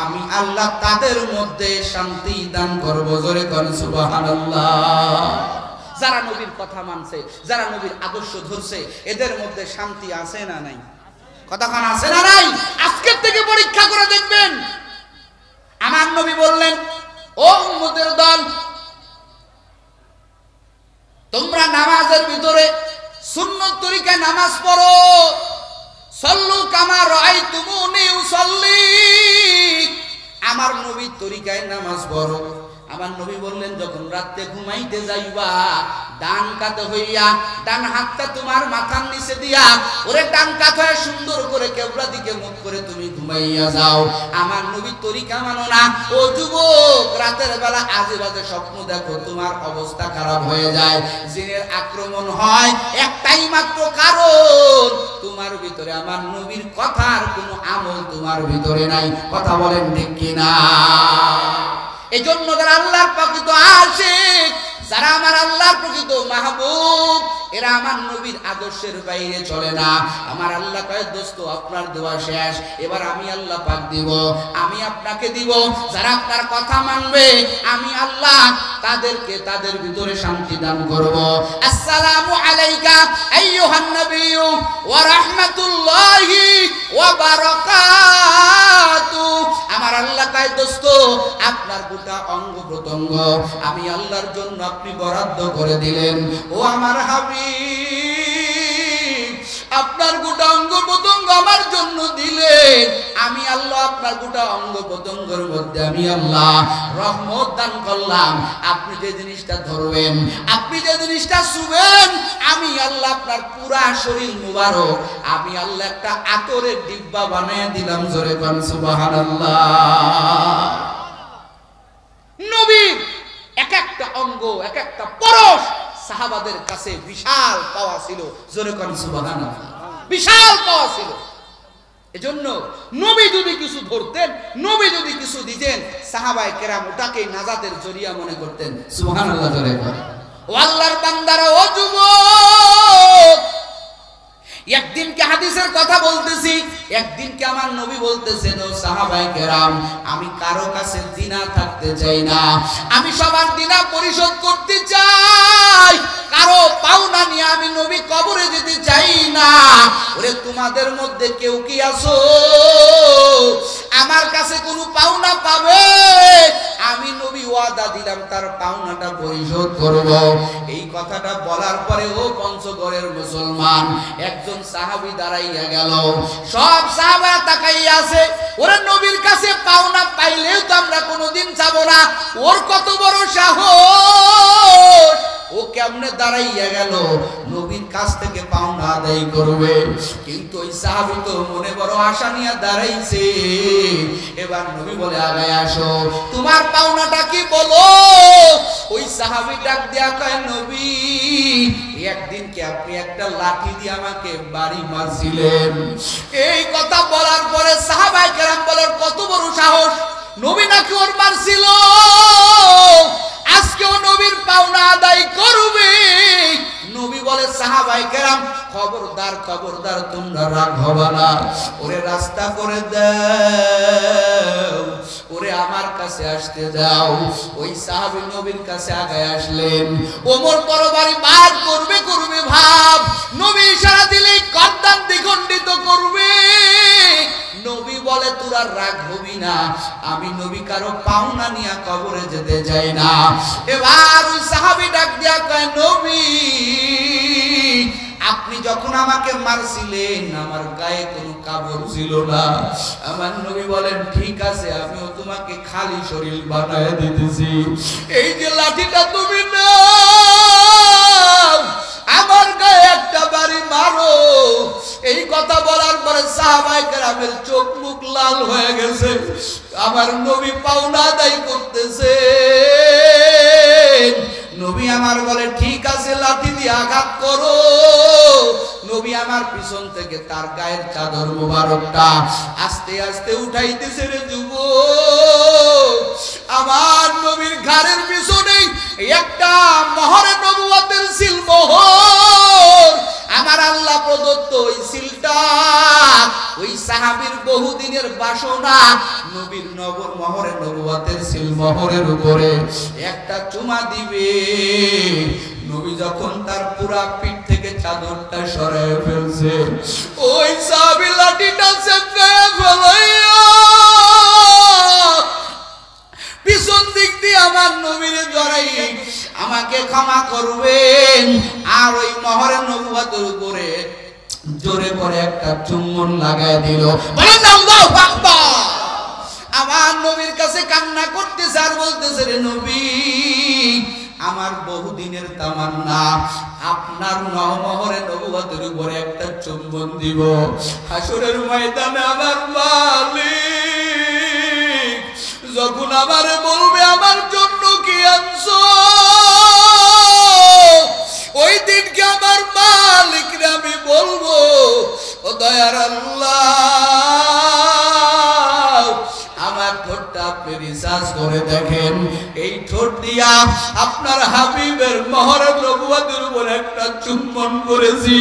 আমি আল্লাহ তাদের মধ্যে শান্তি দান করব। জোরে কোন সুবহানাল্লাহ। যারা নবীর কথা মানছে, যারা নবীর আদর্শ ধরছে, এদের মধ্যে শান্তি আছে না নাই? কথাখান আছে না নাই? আজকের থেকে পরীক্ষা করে দেখবেন। আমার নবী বললেন, ও উম্মতের দল, তোমরা নামাজের ভিতরে সুন্নত তরিকায় নামাজ পড়ো। সাল্লু কামা রাআইতুমুনি উসাল্লি। আমার নবীর তরিকায় নামাজ পড়ো। আমার নবী বললেন, যখন রাতে ঘুমাইতে যাইবা, ডান কাত হইয়া ডান হাতটা তোমার মাথার নিচে দিয়া, ওরে ডান কাত হয়ে সুন্দর করে কেবলা দিকে মুখ করে তুমি ঘুমাইয়া যাও। আমার নবীর তরিকা মানো না, ও যুবক, রাতের বেলা আজে বাজে স্বপ্ন দেখো, তোমার অবস্থা খারাপ হয়ে যায়, জিনের আক্রমণ হয়। একটাই মাত্র কারণ, তোমার ভিতরে আমার নবীর কথার কোনো আমল তোমার ভিতরে নাই। কথা বলেন ঠিক কিনা? এজন্য যারা আল্লাহর প্রকৃত আশিক, যারা আমার আল্লাহর প্রকৃত মাহবুব, এরা আমার নবীর আদর্শের বাইরে চলে না। আমার আল্লাহ কয়, দোস্ত আপনার দোয়া শেষ, এবার আমি আল্লাহ পাক দিব, আমি আপনাকে দিব। যারা আপনার কথা মানবে, আমি আল্লাহ তাদেরকে তাদের ভিতরে শান্তি দান করব। আসসালামু আলাইকা আইয়ুহান নাবিয়্যু ওয়া রাহমাতুল্লাহি ওয়া বারাকাতু। আমার আল্লাহ কয়, দোস্ত আপনার গোটা অঙ্গ প্রত্যঙ্গ আমি আল্লাহর জন্য আপনি বরাদ্দ করে দিলেন। ও আমার হাবিব, আপনার গোটা অঙ্গ প্রত্যঙ্গ আমার জন্য দিলেন। আমি আল্লাহ আপনার গোটা অঙ্গ প্রত্যঙ্গের মধ্যে আমি আল্লাহ রহমত দান করলাম। আপনি যে জিনিসটা ধরবেন, আপনি যে জিনিসটা ছুবেন, আমি আল্লাহ আপনার পুরা শরীর মুবারক আমি আল্লাহ একটা আতরের ডিব্বা বানিয়ে দিলাম। জোরে কোন সুবহানাল্লাহ। নবীর এক একটা অঙ্গ, এক একটা পরশ সাহাবাদের কাছে বিশাল পাওয়া ছিল। জোরে কোন সুবহানাল্লাহ। বিশাল পাওয়া ছিল। এজন্য নবী যদি কিছু ধরতেন, নবী যদি কিছু দিতেন, সাহাবায়ে কেরাম ওটাকে নাজাতের জরিয়া মনে করতেন। সুবহানাল্লাহ। জোরে বলেন। ও আল্লাহর বান্দারা, ও যুবক, একদিনকে হাদিসের কথা বলতেছি, একদিন কি আমার নবী বলতেছেন, ও সাহাবায়ে কেরাম, আমি কারো কাছে দিনা থাকতে চাই না, আমি সবার দিনা পরিশোধ করতে চাই, কারো পাওনা নিয়ে আমি নবী কবরে যেতে চাই না। ওরে তোমাদের মধ্যে কেউ কি আছো আমার কাছে কোনো পাওনা পাবে? আমি নবী ওয়াদা দিলাম তার পাওনাটা পরিশোধ করব। এই কথাটা বলার পরে ও পঞ্চগড়ের মুসলমান একজন সাহাবী দাঁড়াইয়া গেল। সব সাহাবারা তাকাইয়া আছে, ওরে নবীর কাছে পাওনা পাইলেও তো আমরা কোনোদিন যাব না। ওর কত বড় সাহস, ও কেমনে দাঁড়াইয়া গেল নবীর কাছ থেকে পাওনা আদায় করবে। কিন্তু ওই সাহাবী তো মনে বড় আশা নিয়ে দাঁড়াইছে। এবার নবী বলে, আগায় আসো, তোমার পাওনাটা কি বলো। ওই সাহাবী ডাক দিয়া কয়, নবী একদিন কি আপনি একটা লাঠি দিয়ে আমাকে বাড়ি মারছিলেন। এই কথা বলার পরে সাহাবায়ে কেরাম বলেন, কত বড় সাহস, নবী নাকি ওর মারছিল, আজকেও নবীর পাওনা আদায় করবে। নবী বলে, সাহাবায়ে কেরাম খবরদার খবরদার, তোমরা রাগ হবে না, ওরে রাস্তা করে দাও, ওরে আমার কাছে আসতে দাও। ওই সাহাবী নবীর কাছে আগায় আসলেন। ওমর তরবারি বার করবে করবে ভাব, নবী ইশারা দিলেই গর্দান দ্বিখণ্ডিত করবে। নবী বলে, তোরা রাগ হবি না, আমি নবী কারো পাওনা নিয়ে কবরে যেতে চাই না। এবার ওই সাহাবী ডাক দিয়া কয়, নবী আপনি যখন আমাকে মারছিলেন আমার গায়ে কোনো কাপড় ছিল না। আমার নবী বলেন, ঠিক আছে, আমিও তোমাকে খালি শরীর বানায় দিতেছি, এই যে লাঠিটা তুমি নাও, আমার গায়ে একটা বাড়ি মারো। এই কথা বলার পরে সাহাবায়ে কেরামের চোখ মুখ লাল হয়ে গেছে। আমার নবী পাওনা আদায় করতেছে। নবী আমার বলে, ঠিক আছে, লাঠি দিয়ে আঘাত করো। নবী আমার পিছন থেকে তার গায়ের চাদর মোবারকটা আস্তে আস্তে উঠাইতেছে। রে যুবক, আমার নবীর ঘাড়ের পিছনে একটা মোহরে নবুয়তের সিল মোহর, আমার আল্লাহ প্রদত্ত ওই সিলটা, ওই সাহাবীর বহুদিনের বাসনা নবীর মোহরে নবুয়তের সিল মোহরের উপরে একটা চুমা দিবে। নবী যখন তার পুরা পিঠ থেকে চাদরটা সরায় ফেলছে, ওই সাহাবী লাঠিটা চেপকায় ফেলাইয়া পিছন দিক দিয়ে আমার নবীর জড়াই, আমাকে ক্ষমা করবেন, আর ওই মোহরে নবুয়তের উপরে জোরে করে একটা চুম্বন লাগায় দিল। বলেন আল্লাহু আকবার। আমার নবীর কাছে কান্না করতেছে আর বলতেছে, রে নবী আমার বহুদিনের তামান্না আপনার নহমহরে নবুয়তের উপরে একটা চুম্বন দিব। হাসরের ময়দানে আমার মালিক যখন আমারে বলবে আমার জন্য কি আনছো, ওই দিনকে আমার মালিকরে আমি বলবো, ও দয়ার আল্লাহ আমার ঠোঁটটা আপনি রিসার্চ করে দেখেন, এই ঠোঁট দিয়া আপনার হাবিবের মোহরে নবুয়তের উপর একটা চুম্বন করেছি।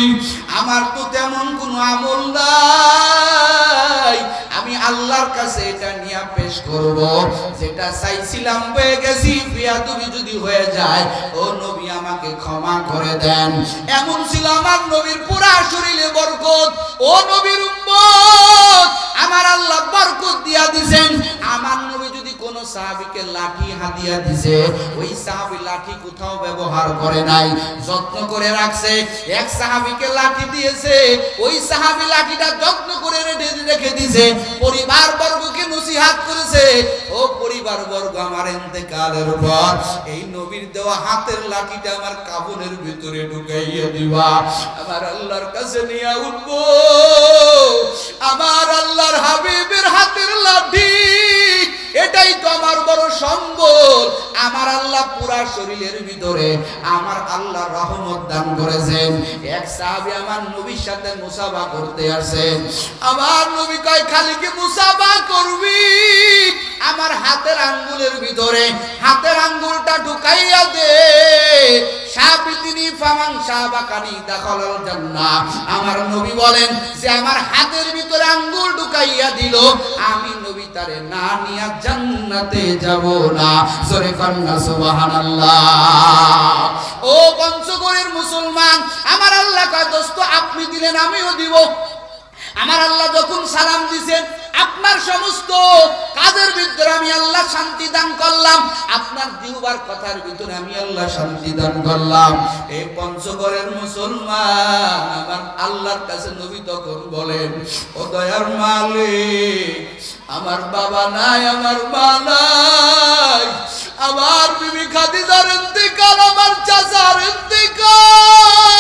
আমার তো তেমন কোনো আমল নাই, আমি আল্লাহর কাছে এটা নিয়ে পেশ করব। যেটা চাইছিলাম পেয়ে গেছি, বেয়াদবি যদি হয়ে যায় ও নবী আমাকে ক্ষমা করে দেন। এমন ছিল আমার নবীর পুরা শরীরে বরকত। ও নবীর উম্মত, আমার আল্লাহ বরকত দিয়া দিবেন। আমার নবী যদি কোন সাহাবীকে লাঠি হাদিয়া দিছে, ওই সাহাবী লাঠি কোথাও ব্যবহার করে নাই, যত্ন করে রাখছে। এক সাহাবীকে লাঠি দিয়েছে, ওই সাহাবী লাঠিটা যত্ন করে রেখে দিয়েছে। পরিবার বর্গকে নসিহত করেছে, ও পরিবার বর্গ, আমার ইন্তেকালের পর এই নবীর দেওয়া হাতের লাঠিটা আমার কাফনের ভিতরে ঢুকাইয়া দিবা, আমার আল্লাহর কাছে নিয়ে উঠবো। আমার আল্লাহর হাবিবের হাতের লাঠি, এটাই তো আমার বড় সম্বল। আমার আল্লাহ পুরা শরীরের ভিতরে আমার আল্লাহ রহমত দান করেছেন। এক সাহাবী আমার নবীর সাথে মুসাফা করতে আসেন। আমার নবী কয়, খালি কি মুসাফা করবি? আমার হাতের আঙ্গুলের ভিতরে হাতের আঙ্গুলটা ঢুকাইয়া দে, সাবিতিনি ফামান সাবাকানি দাখালাল জান্নাহ। আমার নবী বলেন যে আমার হাতের ভিতরে আঙ্গুল ঢুকাইয়া দিল, আমি নবী তারে না নিয়া জান্নাতে যাব না। জোরে কন্না সুবহানাল্লাহ। ও পঞ্চগড়ের মুসলমান, আমার আল্লাহ কয় দোস্ত আপনি দিলেন আমিও দিব। আমার আল্লাহ যখন সালাম দিয়েছেন আপনার সমস্ত কাজের ভিতরে আমি আল্লাহ শান্তি দান করলাম, আপনার জিহ্বার কথার ভিতরে আমি আল্লাহ শান্তি দান করলাম। এই পঞ্চগড়ের মুসলমান, আমার আল্লাহর কাছে নবী তখন বলেন, ও দয়ার মালিক, আমার বাবা নাই, আমার মা নাই, আমার বিবি খাদিজার ইন্তেকাল, আমার চাচার ইন্তেকাল,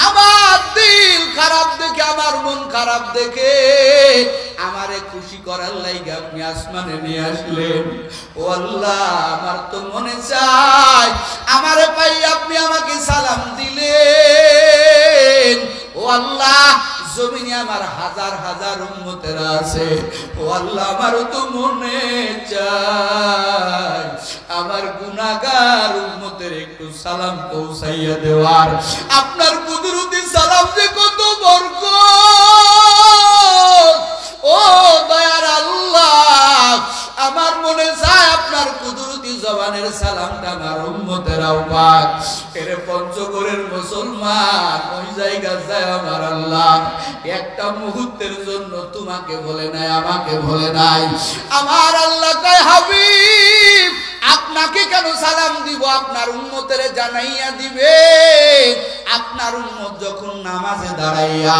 আমার দিল খারাপ দেখে, আমার মন খারাপ দেখে আমারে খুশি করার লাইগা আপনি আসমানে নিয়ে আসলেন। ও আল্লাহ, আমার তো মনে চায় আমারে পাই আপনি আমাকে সালাম দিলেন। ও আল্লাহ, জমিনে আমার হাজার হাজার উম্মতেরা আছে, ও আল্লাহ আমারও তো মনে চায় আমার গুনাহগার উম্মতের একটু সালাম পৌঁছাইয়া দেওয়ার। আপনার কুদরতি সালাম যে কত বরকত, ও দয়ার আল্লাহ, আমার মনে চায় আপনার কুদরতি জবানের সালামটা আমার উম্মতেরাও পাক। এর পঞ্চগড়ের মুসলমান, ওই জায়গা যায় আমার আল্লাহ একটা মুহূর্তের জন্য তোমাকে বলে নাই, আমাকে বলে নাই। আমার আল্লাহ কয় হাবিব, আপনাকে কেন সালাম দিব, আপনার উম্মতের জানাইয়া দিবে। আপনার উম্মত যখন নামাজে দাঁড়াইয়া,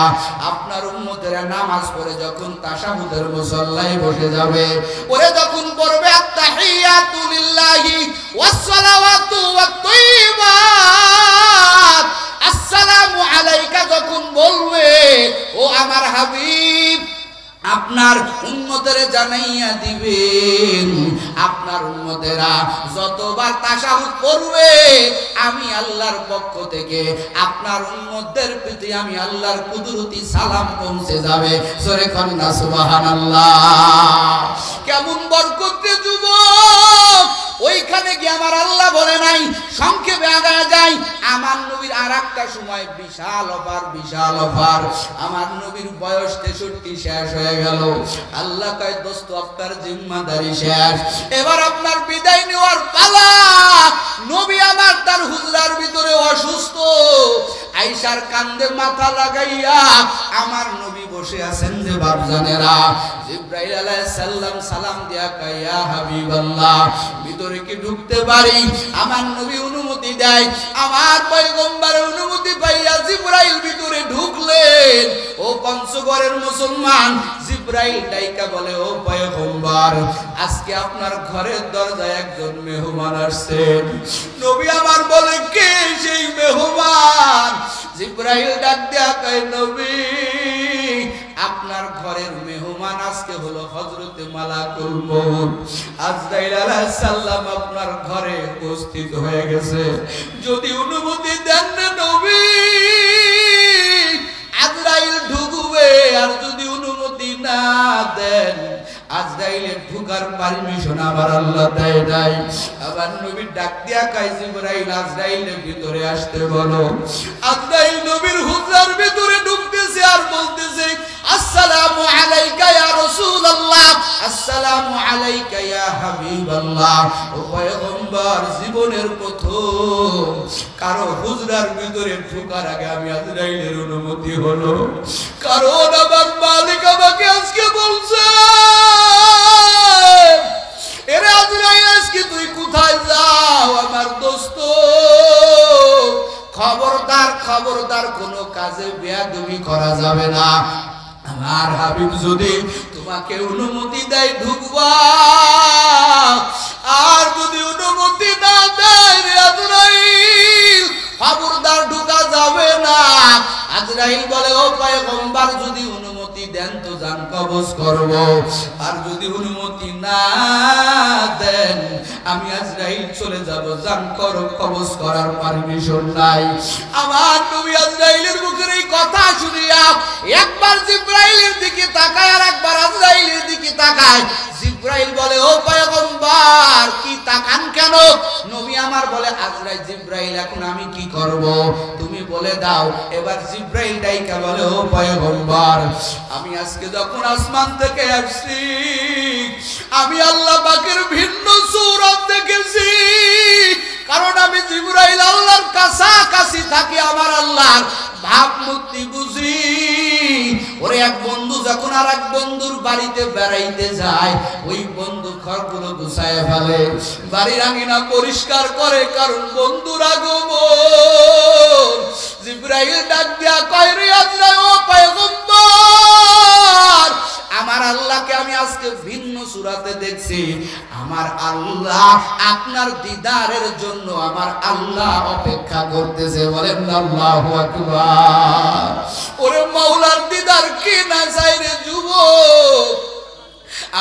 আপনার উম্মতেরা নামাজ পড়ে যখন তাশাহুদের মুসল্লায় বসে যাবে, ওরে যখন পড়বে আত্তাহিয়াতু লিল্লাহি ওয়াস সালাওয়াতু ওয়াত তাইয়্যিবাত, আসসালামু আলাইকা যখন বলবে, ও আমার হাবিব আপনার উম্মতের জানাইয়া দিবেন, আপনার উম্মতেরা যতবার তাশাহুদ পড়বে আমি আল্লাহর পক্ষ থেকে আপনার উম্মতদের প্রতি আমি আল্লাহর কুদরতি সালাম পৌঁছে যাবে। জোরে কন্না সুবহানাল্লাহ। কেমন বরকত রে যুবক, ওইখানে গিয়ে আমার আল্লাহ বলে নাই, সংক্ষেপে আগায় যাই, আমার নবীর আর একটা সময় বিশাল অফার, বিশাল অফার। আমার নবীর বয়স 63 শেষ হয়ে গেল। আল্লাহ কয় দোস্ত আপনার জিম্মাদারি শেষ, এবার আপনার বিদায় নেওয়ার পালা। নবী আমার তার হুজরার ভিতরে অসুস্থ, আয়েশার কান্দে মাথা লাগাইয়া আমার নবী বসে আছেন যে বাপজানেরা। জিবরাইল আলাইহিস সালাম সালাম দিয়া কয় ইয়া হাবিবাল্লাহ, ভিতরে কি ঢুকতে পারি? আমার নবী অনুমতি দেয়। আমার পয়গম্বরের অনুমতি পাইয়া জিবরাইল ভিতরে ঢুকলেন। ও পঞ্চগড়ের মুসলমান, জিবরাইল ডাইকা বলে, ও পয়গম্বর, আজকে আপনার ঘরের দরজায় একজন মেহমান আসছেন। নবী আমার বলে, কে সেই মেহমান? জিবরাইল ডাক দেয়া কয়, নবী আপনার ঘরের মেহমান আজকে হলো হযরতে মালাকুল মউত আজরাইল আলাইহিস সালাম আপনার ঘরে উপস্থিত হয়ে গেছে। যদি অনুমতি দেন না নবী, আজরাইল ঢুকবে, আর যদি অনুমতি না দেন আজরাইলের ঢুকার পারমিশন আমার আল্লাহ দেয় নাই। আবার নবী ডাক দিয়া কয়, জিবরাইল আজরাইলের ভিতরে আসতে বলো। আজরাইল নবীর হুজরার ভিতরে ঢুকতেছে আর বলতেছে, আসসালামু আলাইকা ইয়া রাসূলুল্লাহ, আসসালামু আলাইকা ইয়া হাবিবাল্লাহ। ও পয়গম্বর, জীবনের প্রথম কারো হুজরার ভিতরে ঢোকার আগে আমি আজরাইলের অনুমতি হলো, কারণ আমার মালিক আমাকে আজকে বলছে, এরে আজরাইল আজকে তুই কোথায় যাও? আমার দোস্ত খবরদার, খবরদার, কোনো কাজে বেয়াদবি করা যাবে না। আমার হাবিব যদি তোমাকে অনুমতি দেয় ঢুকবা, আর যদি অনুমতি না দেয় রে আজরাইল, খবরদার ঢুকা যাবে না। আজরাইল বলে, ও পয়গম্বর, যদি অনুমতি দেন তো জান কবজ করব, আর যদি অনুমতি না দেন আমি আজরাইল চলে যাব, জান কবজ করার পারমিশন নাই। আমার নবী আজরাইলের মুখের এই কথা শুনিয়া একবার জিবরাইলের দিকে তাকায় আর একবার আজরাইলের দিকে তাকায়। জিবরাইল বলে ও পয়গম্বর কি তাকান কেন? নবী আমার বলে আজরাইল জিবরাইল এখন আমি কি করব তুমি বলে দাও। এবার জিবরাইল ডাইকা বলে ও পয়গম্বর আমি আজকে যখন আসমান থেকে আসছি আমি আল্লাহ পাকের ভিন্ন সূরত দেখেছি, কারণ আমি জিবরাইল আল্লাহর কাছাকাছি থাকি, আমার আল্লাহর ভাবমূর্তি বুঝি। ওরে এক বন্ধু যখন আর এক বন্ধুর বাড়িতে বেড়াইতে যায় ওই বন্ধু ঘরগুলো গুছায় ফেলে, বাড়ির আঙিনা পরিষ্কার করে, কারণ বন্ধুর আগমন। জিবরাইল ডাক দিয়া কয় রে আজরাইল ও পয়গম্বর আমার আল্লাহকে আমি আজকে ভিন্ন সূরাতে দেখছি, আমার আল্লাহ আপনার দিদারের জন্য আমার আল্লাহ অপেক্ষা করতেছে। বলেন আল্লাহু আকবার। ওরে মাওলার দিদার কি না চাই রে যুবক।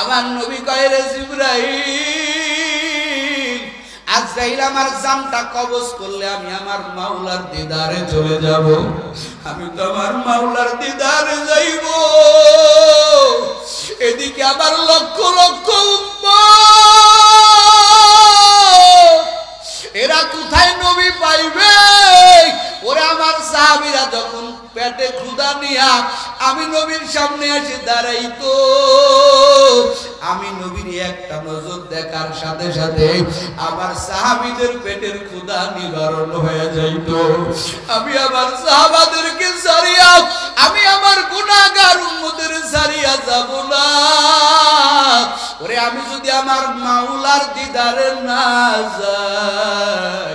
আমার নবী কয় রে জিবরাইল আজরাইল আমার জানটা কবজ করলে আমি আমার মাওলার দিদারে চলে যাব, আমি তো আমার মাওলার দিদারে যাইব। এদিকে আবার লক্ষ লক্ষ উম্মত, এরা কোথায় নবী পাইবে? ওরে আমার সাহাবীরা যখন পেটে ক্ষুধা নিয়া আমি নবীর সামনে এসে দাঁড়াইতো, আমি নবীর একটা নজর দেখার সাথে সাথে আমার সাহাবীদের পেটের ক্ষুধা নিবারণ হয়ে যাইত। আমি আমার সাহাবাদেরকে ছাড়িয়া আমি আমার গুনাহগার উম্মতের ছাড়িয়া যাব না। ওরে আমি যদি আমার মাওলার দিদারে না যাই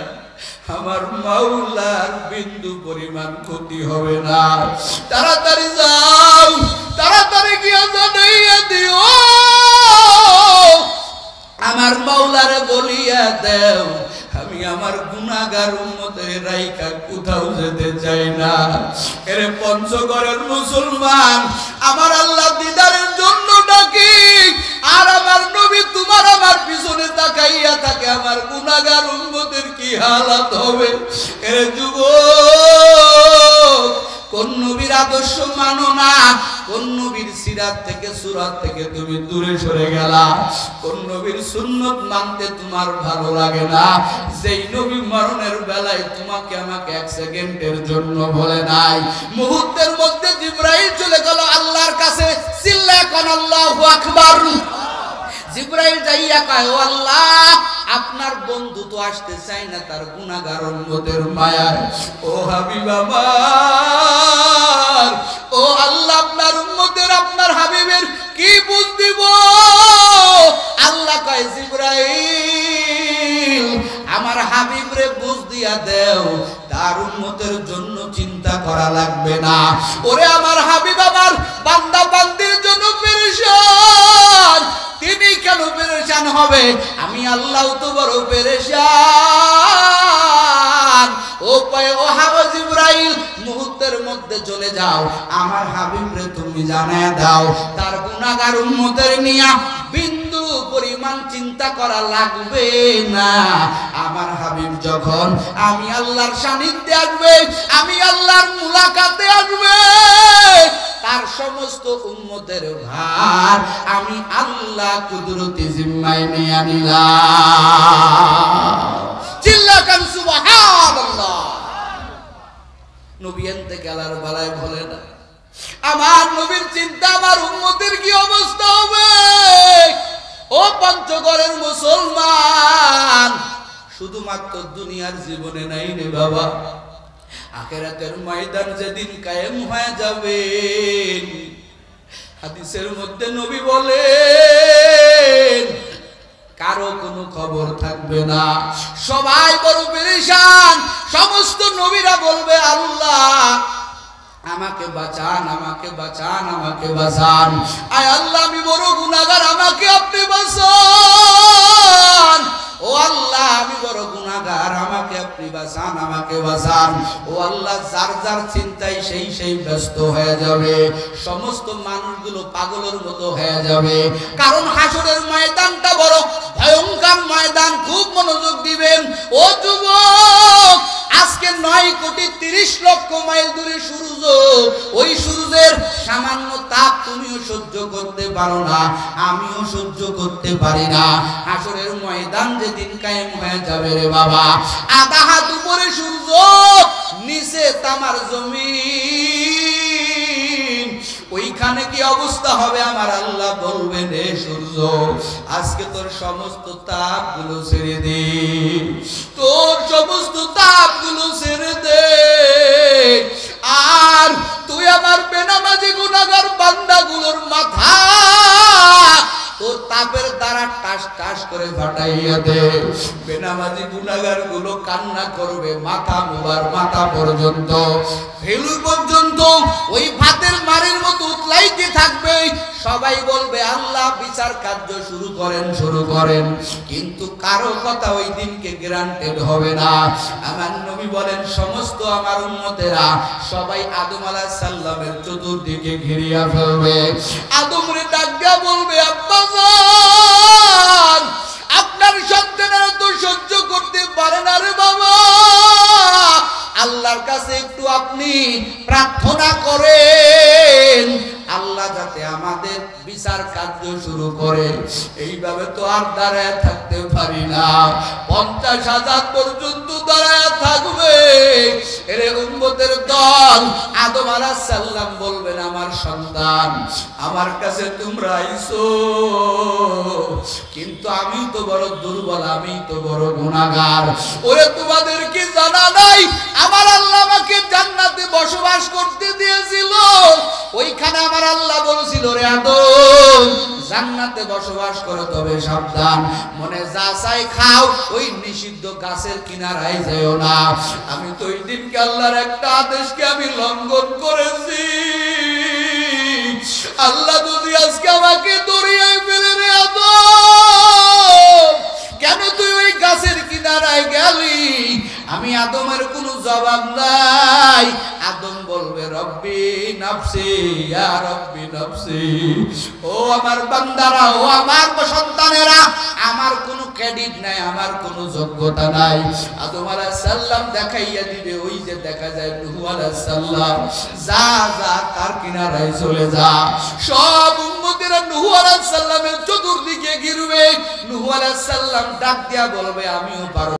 আমার মাওলার বিন্দু পরিমাণ ক্ষতি হবে না। তাড়াতাড়ি যাও, তাড়াতাড়ি গিয়ে জানাইয়া দিও আমার মাওলারে বলিয়া দেও আমি আমার গুনাহগার উম্মতের রাইকা কোথাও যেতে চাই না। এরে পঞ্চগড়ের মুসলমান আমার আল্লাহ দিদারের জন্য ডাকি, আর আমার নবী তোমার আমার পিছনে তাকাইয়া থাকে, আমার গুনাহগার উম্মতের কি হালাত হবে? এরে যুবক কোন নবীর আদর্শ মানো না, কোন নবীর সিরাত থেকে সুরাত থেকে তুমি দূরে সরে গেলা, কোন নবীর সুন্নত মানতে তোমার ভালো লাগে না, যেই নবী মরণের বেলায় তোমাকে আমাকে এক সেকেন্ডের জন্য বলে নাই, মুহূর্তের মধ্যে জিবরাইল চলে গেল আল্লাহর কাছে, চিল্লায় কোন আল্লাহু আকবার। জিবরাইল যাইয়া কয় ও আল্লাহ আপনার বন্ধু তো আসতে চাই না তার গুনাহগার উম্মতের মায়ায়, ও হাবিব আমার, ও আল্লাহ আপনার উম্মতের আপনার হাবিবের কি বুঝ দিব? আল্লাহ কয় জিবরাইল আমার হাবিবরে বুঝ দিয়া দেও তার উম্মতের জন্য চিন্তা করা লাগবে না। ওরে আমার হাবিব আমার বান্দা বান্দির জন্য পেরেশান, তিনি কেন পেরেশান হবে? আমি আল্লাহ তো বড় পেরেশান। ও হাবিব জিবরাইল মুহূর্তের মধ্যে চলে যাও আমার হাবিবরে তুমি জানায় দাও তার গুনাহগার উম্মতের নিয়া বিন্দু পরিমাণ চিন্তা করা লাগবে না। আমার হাবিব যখন আমি আল্লাহর সান্নিধ্যে আসবে, আমি আল্লাহর মুলাকাতে আসবে, তার সমস্ত উম্মতের ভার আমি আল্লাহ কুদরতি জিম্মায় নিয়ে নিলাম। চিল্লাকান সুবহানাল্লাহ। নবী এনতে গেলার বেলায় বলে না আমার নবীর চিন্তা আমার উম্মতের কি অবস্থা হবে? ও পঞ্চগড়ের মুসলমান, শুধুমাত্র দুনিয়ার জীবনে নাই রে বাবা, আখিরাতের ময়দান যেদিন কায়েম হয়ে যাবে, হাদিসের মধ্যে নবী বলেন কারো কোনো খবর থাকবে না, সবাই বড় পেরেশান। সমস্ত নবীরা বলবে আল্লাহ আমাকে বাঁচান, আমাকে বাঁচান, আমাকে বাঁচান, আয় আল্লাহ আমি বড় গুনাহগার, আমাকে আপনি বাঁচান। ও আল্লাহ আমি বড় গুনাহগার, আমাকে আপনি বাঁচান, আমাকে বাঁচান। ও আল্লাহ যার যার চিন্তায় সেই ব্যস্ত হয়ে যাবে, সমস্ত মানুষগুলো পাগলের মতো হয়ে যাবে, কারণ হাসরের ময়দানটা বড় ভয়ঙ্কর ময়দান। খুব মনোযোগ দিবেন ও যুবক, আজকে 9,30,00,000 মাইল দূরে সূর্য, ওই সূর্যের সামান্য তাপ তুমিও সহ্য করতে পারো না, আমিও সহ্য করতে পারি না। হাসরের ময়দান যেদিন কায়েম হয়ে যাবে রে বাবা, আধা হাত উপরে সূর্য, নিচে তামার জমিন, ওইখানে কি অবস্থা হবে আমার আল্লাহ বলবেন, হে সূর্য আজকে তোর সমস্ত তাপগুলো ছেড়ে দে, তোর সমস্ত তাপগুলো ছেড়ে দে, আর তুই আমার বেনামাজি গুনাহগার বান্দাগুলোর মাথা তোর তাপের দ্বারা টাস টাস করে ফাটাইয়া দে। বেনামাজি গুনাহগার গুলো কান্না করবে, মাথা মোবার মাথা পর্যন্ত, ভেলু পর্যন্ত ওই ভাতের মারের মতো উতলাইতে থাকবে। সবাই বলবে আল্লাহ বিচার কার্য শুরু করেন, শুরু করেন, কিন্তু কারো কথা ওই দিনকে গ্রান্টেড হবে না। আমার নবী বলেন সমস্ত আমার উম্মতেরা সবাই আদম আলাইহিস সালামের চতুর্দিকে ঘিরিয়া ফেলবে। আদমরে ডাক দিয়া বলবে, আব্বাজান আপনার সন্তানেরা তো সহ্য করতে পারে না রে বাবা, আল্লাহর কাছে একটু আপনি প্রার্থনা করেন আল্লাহ যাতে আমাদের বিচার কার্য শুরু করে। এইভাবে তো আর দাঁড়ায় থাকতে পারি না, 50,000 পর্যন্ত দাঁড়ায় থাকবে। এরে উম্মতের দল, আদম আলাইহিস সালাম বলবেন আমার সন্তান আমার কাছে তোমরা আইছো, কিন্তু আমি তো বড় দুর্বল, আমি তো বড় গুনাহগার। ওরে তোমাদের কি জানা নাই আমার আল্লাহ আমাকে জান্নাতে বসবাস করতে দিয়েছিল, ওইখানে আমার আল্লাহ বলেছিল রে আদম জান্নাতে বসবাস করো, তবে সাবধান মনে যা চাই খাও, ওই নিষিদ্ধ গাছের কিনারায় যাও না। আমি তো ওই দিনকে আল্লাহর একটা আদেশকে আমি লঙ্ঘন করেছি, আল্লাহ যদি আজকে আমাকে দরিয়ায় ফেলে রে আদম কেন তুই ওই গাছের কিনারায় গেলি, আমি আদমের কোনো জবাব নাই। আদম বলবে রব্বি নাফসি ইয়া রব্বি নাফসি, ও আমার বান্দারা, ও আমার সন্তানেরা, আমার কোনো ক্রেডিট নাই, আমার কোনো যোগ্যতা নাই। আদম আলাইহিস সালাম দেখাইয়া দিবে, ওই যে দেখা যায় নূহ আলাইহিস সালাম, যা যা তার কিনারায় চলে যা। সব উম্মতেরা নূহ আলাইহিস সালামের চতুর্দিকে ঘিরবে। নূহ আলাইহিস সালাম ডাক দিয়া বলবে আমিও পারবো।